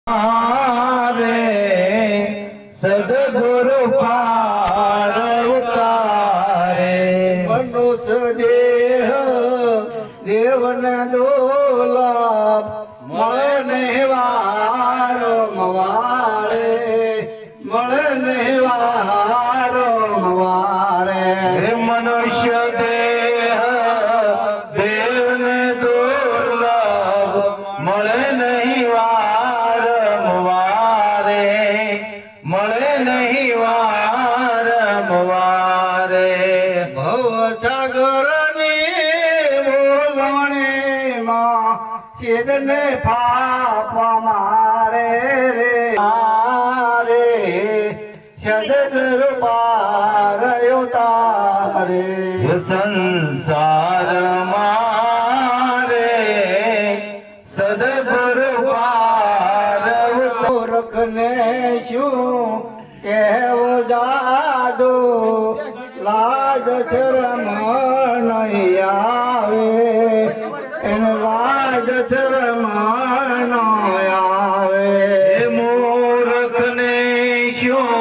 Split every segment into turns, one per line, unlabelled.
रे सदगुरु पार उतारे
मनुष्य देह देवन दुर्लभ મળને વારો મવારે મળને વારો મવારે
मनुष्य देह देवने दुर्लभ મળે નહીં વારંવારે મળે નહીં વારંવારે
ભવ સાગરની બોલણીમાં છેદને ફાપ મારે રે મારે છેદ પાર ઉતારે
સંસાર મારે સદગુરુ પાર
મૂર્ખને શું કહેવું જાદુ લાજ શરમ નહીં આવે એને લાજ શરમ નહીં આવે
મૂર્ખને શું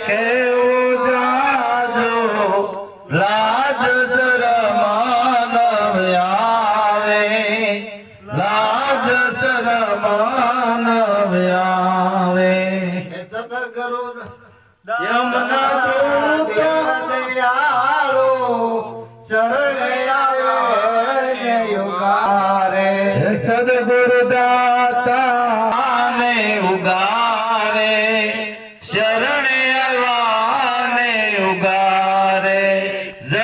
કેવું જાજો લાજ શરમ ન આવે લાજ શરમ ન આવે
સતગુરુ
યમના દૂત
દયાળુ શરણે આવે ને યુગારે
સદગુરુ